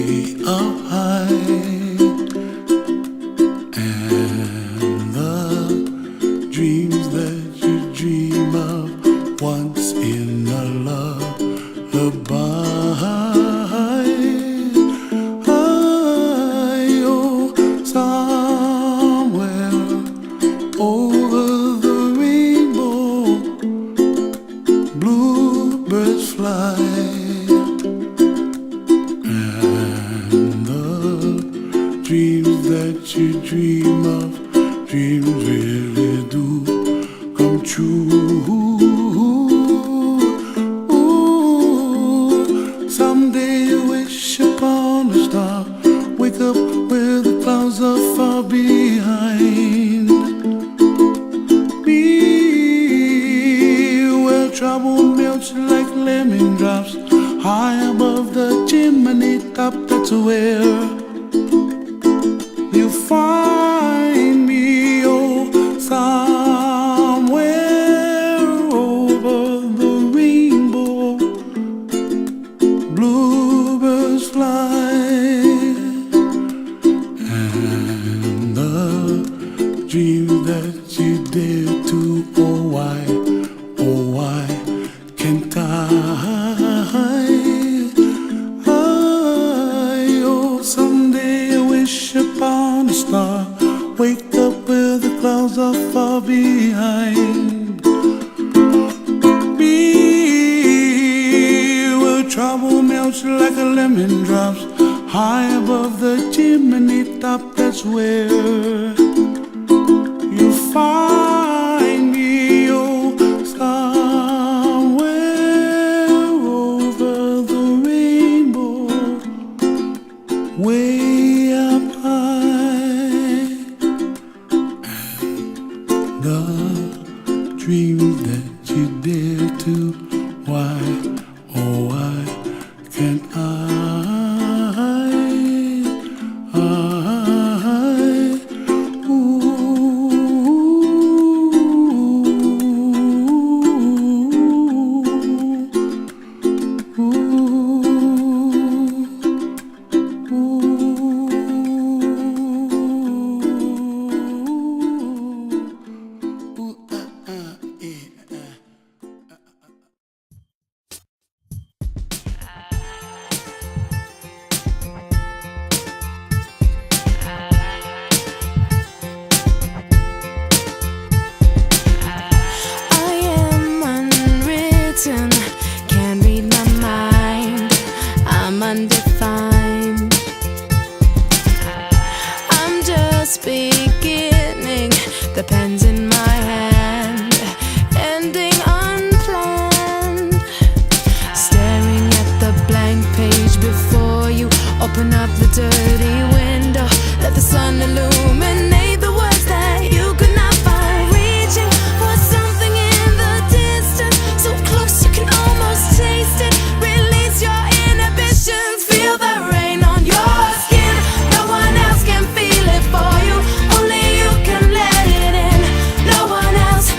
up high, and the dreams that you dream of once in a lullaby. Oh, somewhere over the rainbow, bluebirds fly. Dreams that you dream of, dreams really do come true. Ooh, someday you wish upon a star, wake up where the clouds are far behind. Be where trouble melts like lemon drops, high above the chimney top. That's where you find me, oh, somewhere over the rainbow, bluebirds fly, and the dreams that you dare to, oh why can't I? Upon a star, wake up where the clouds are far behind. Be where trouble melts like a lemon drops, high above the chimney top. That's where you find me, oh, somewhere over the rainbow, way up high. The dreams that you dare to, why, oh why can't I? Can't read my mind, I'm undefined. I'm just beginning, the pen's in my hand, ending unplanned. Staring at the blank page before you, open up the dirty window, let the sun illuminate the words that you could not find. Reaching for something in the distance, so close you can almost taste it. Release your inhibitions, feel the rain on your skin. No one else can feel it for you, only you can let it in. No one else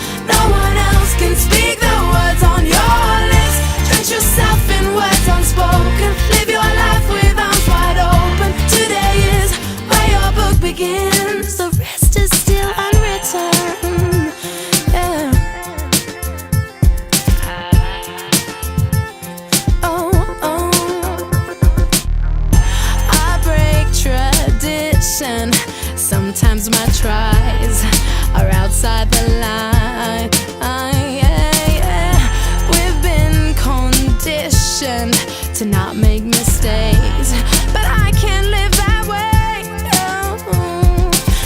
can speak the words on your lips. Drench yourself in words unspoken, live your life with arms wide open. Today is where your book begins, the rest is still unwritten. Yeah. Sometimes my tries are outside the line. We've been conditioned to not make mistakes, but I can't live that way.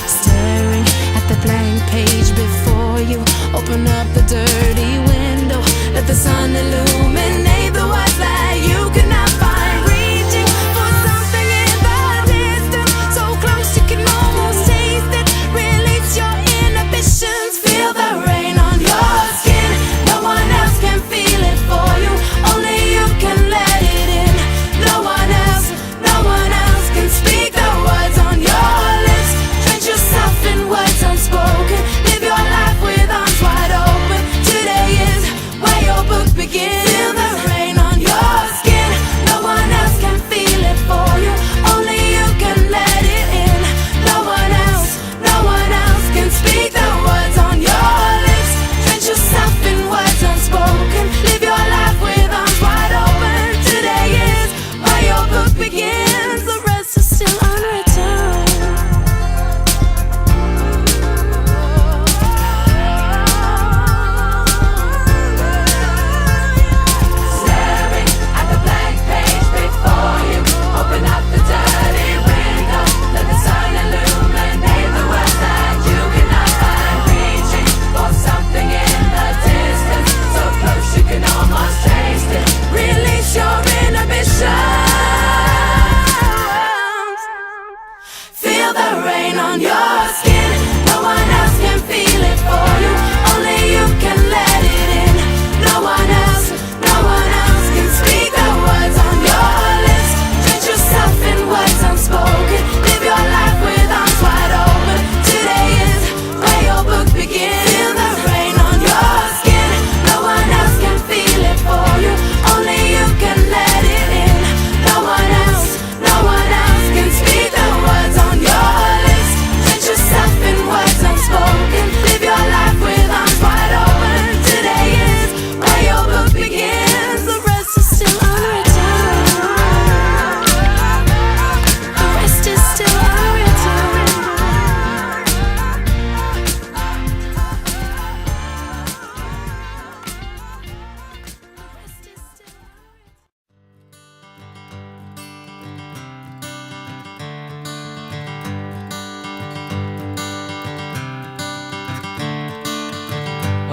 Staring at the blank page before you, open up the dirty window, let the sun illuminate the words that you could not find. Reaching for something in the distance, so close you can almost taste it. Really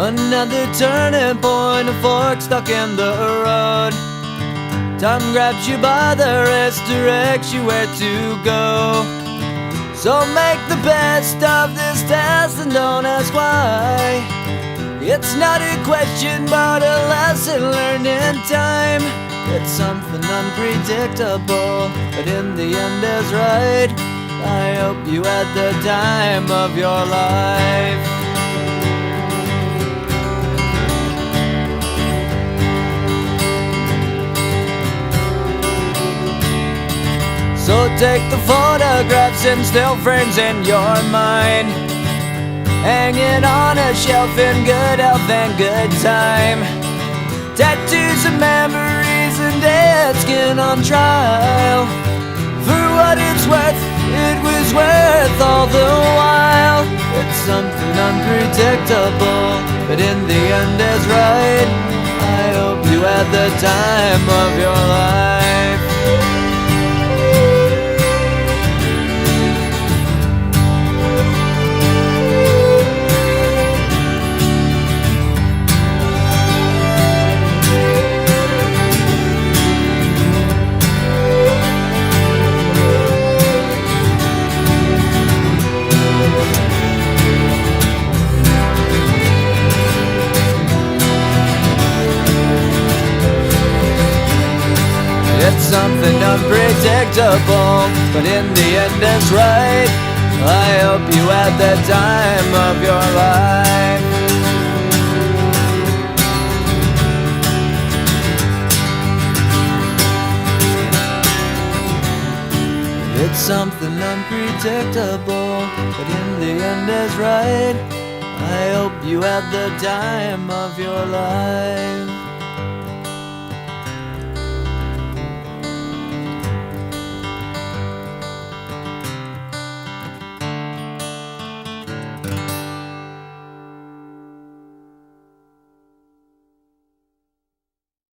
Another turning point, a fork stuck in the road. Time grabs you by the wrist, directs you where to go. So make the best of this test and don't ask why. It's not a question but a lesson learned in time. It's something unpredictable, but in the end is right. I hope you had the time of your life. So take the photographs and still frames in your mind, hanging on a shelf in good health and good time. Tattoos and memories and dead skin on trial. For what it's worth, it was worth all the while. It's something unpredictable, but in the end is right. I hope you had the time of your life. It's something unpredictable, but in the end it's right. I hope you had the time of your life. It's something unpredictable, but in the end is right. I hope you had the time of your life.